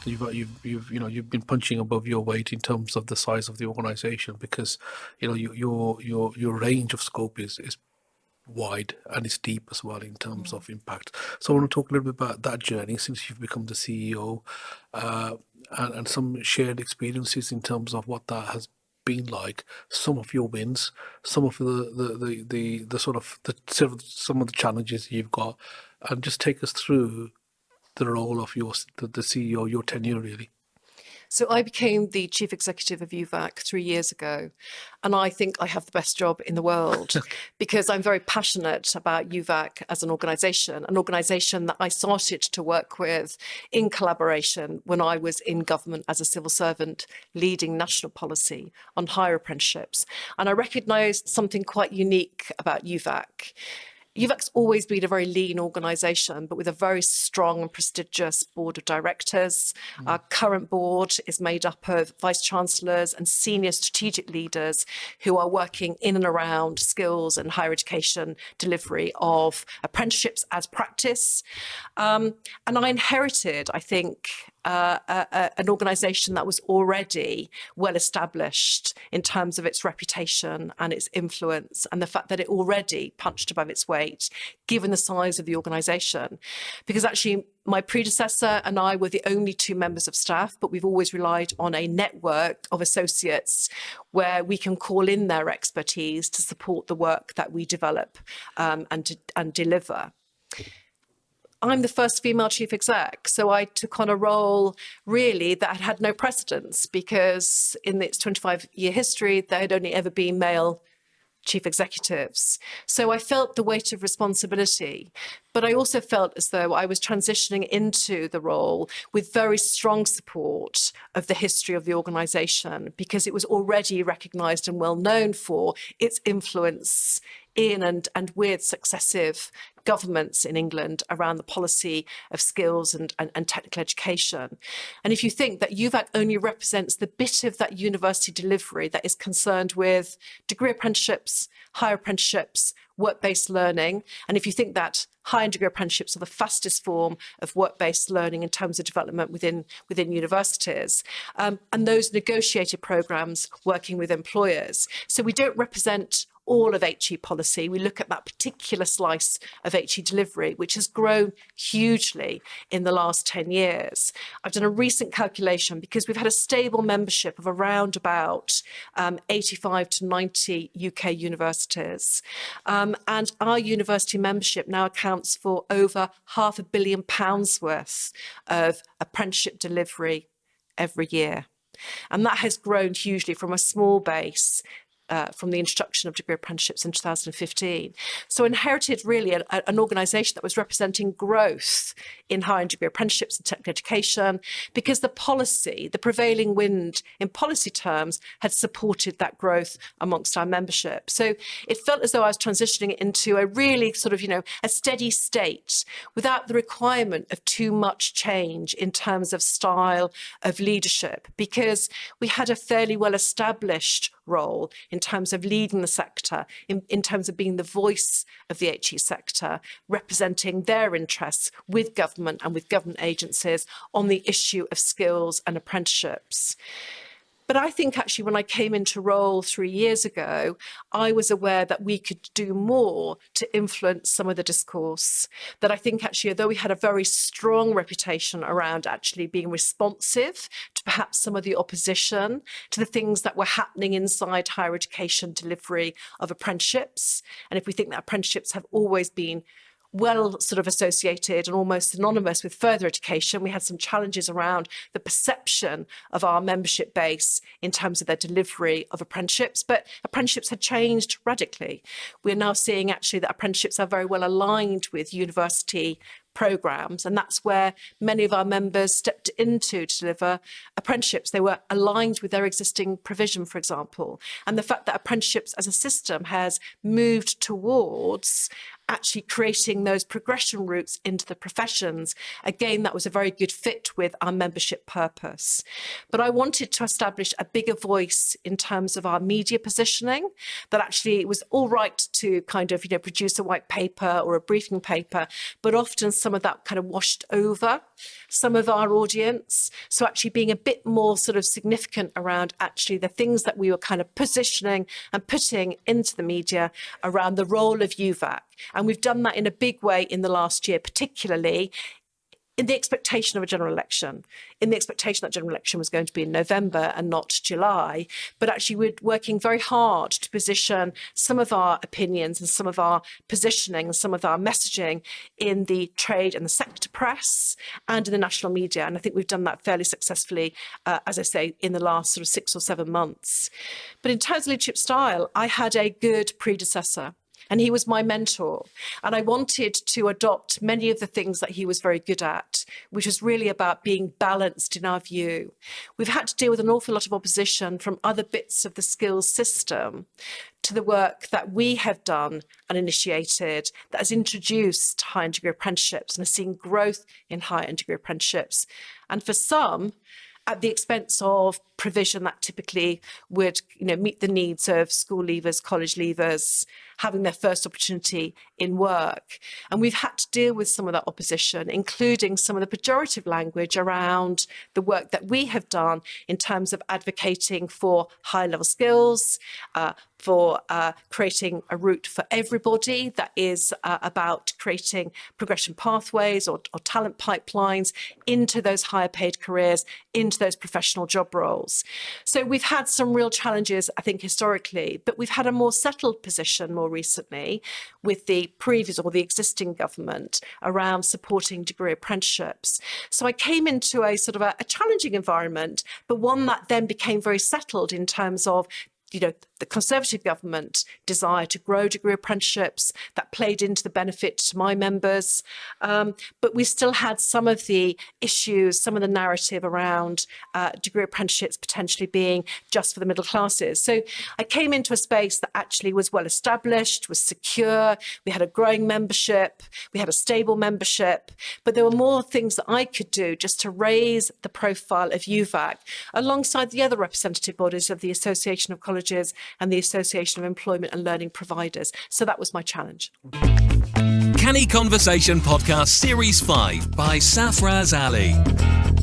impact. You've been punching above your weight in terms of the size of the organisation, because your range of scope is wide and it's deep as well in terms of impact. So I want to talk a little bit about that journey since you've become the CEO, and some shared experiences in terms of what that has been like, some of your wins, some of some of the challenges you've got, and just take us through the role of the CEO, your tenure really. So I became the chief executive of UVAC 3 years ago, and I think I have the best job in the world because I'm very passionate about UVAC as an organisation that I started to work with in collaboration when I was in government as a civil servant leading national policy on higher apprenticeships. And I recognised something quite unique about UVAC. UVAC's always been a very lean organisation, but with a very strong and prestigious board of directors. Our current board is made up of vice-chancellors and senior strategic leaders who are working in and around skills and higher education delivery of apprenticeships as practice. And I inherited, I think, an organisation that was already well established in terms of its reputation and its influence, and the fact that it already punched above its weight, given the size of the organisation. Because actually, my predecessor and I were the only 2 members of staff, but we've always relied on a network of associates where we can call in their expertise to support the work that we develop and deliver. I'm the first female chief exec, so I took on a role really that had no precedence, because in its 25-year history, there had only ever been male chief executives. So I felt the weight of responsibility, but I also felt as though I was transitioning into the role with very strong support of the history of the organisation, because it was already recognised and well known for its influence in and with successive governments in England around the policy of skills and technical education. And if you think that UVAC only represents the bit of that university delivery that is concerned with degree apprenticeships, higher apprenticeships, work-based learning, and if you think that higher degree apprenticeships are the fastest form of work-based learning in terms of development within universities, and those negotiated programmes working with employers. So we don't represent all of HE policy. We look at that particular slice of HE delivery, which has grown hugely in the last 10 years. I've done a recent calculation, because we've had a stable membership of around about 85 to 90 UK universities. And our university membership now accounts for over £500 million worth of apprenticeship delivery every year. And that has grown hugely from a small base from the introduction of degree apprenticeships in 2015. So inherited really an organisation that was representing growth in higher degree apprenticeships and technical education, because the policy, the prevailing wind in policy terms, had supported that growth amongst our membership. So it felt as though I was transitioning into a really sort of, a steady state without the requirement of too much change in terms of style of leadership, because we had a fairly well established role in terms of leading the sector, in terms of being the voice of the HE sector, representing their interests with government and with government agencies on the issue of skills and apprenticeships. But I think actually when I came into role 3 years ago, I was aware that we could do more to influence some of the discourse. That I think actually, although we had a very strong reputation around actually being responsive to perhaps some of the opposition to the things that were happening inside higher education delivery of apprenticeships, and if we think that apprenticeships have always been well sort of associated and almost synonymous with further education, we had some challenges around the perception of our membership base in terms of their delivery of apprenticeships. But apprenticeships had changed radically. We're now seeing actually that apprenticeships are very well aligned with university programmes, and that's where many of our members stepped into to deliver apprenticeships. They were aligned with their existing provision, for example. And the fact that apprenticeships as a system has moved towards actually creating those progression routes into the professions, again, that was a very good fit with our membership purpose. But I wanted to establish a bigger voice in terms of our media positioning, that actually it was all right to kind of, produce a white paper or a briefing paper, but often some of that kind of washed over some of our audience. So actually being a bit more sort of significant around actually the things that we were kind of positioning and putting into the media around the role of UVAC. And we've done that in a big way in the last year, particularly in the expectation of a general election, in the expectation that general election was going to be in November and not July. But actually, we're working very hard to position some of our opinions and some of our positioning and some of our messaging in the trade and the sector press and in the national media. And I think we've done that fairly successfully, as I say, in the last sort of 6 or 7 months. But in terms of leadership style, I had a good predecessor. And he was my mentor. And I wanted to adopt many of the things that he was very good at, which was really about being balanced in our view. We've had to deal with an awful lot of opposition from other bits of the skills system to the work that we have done and initiated that has introduced higher degree apprenticeships and has seen growth in higher degree apprenticeships. And for some, at the expense of provision that typically would, meet the needs of school leavers, college leavers, having their first opportunity in work. And we've had to deal with some of that opposition, including some of the pejorative language around the work that we have done in terms of advocating for high-level skills, for creating a route for everybody that is about creating progression pathways or talent pipelines into those higher paid careers, into those professional job roles. So we've had some real challenges, I think, historically, but we've had a more settled position more recently with the previous or the existing government around supporting degree apprenticeships. So I came into a sort of a challenging environment, but one that then became very settled in terms of the Conservative government desire to grow degree apprenticeships that played into the benefit to my members. But we still had some of the issues, some of the narrative around degree apprenticeships potentially being just for the middle classes. So I came into a space that actually was well established, was secure. We had a growing membership. We had a stable membership. But there were more things that I could do just to raise the profile of UVAC alongside the other representative bodies of the Association of Colleges and the Association of Employment and Learning Providers. So that was my challenge. Canny Conversation Podcast Series 5 by Safaraz Ali.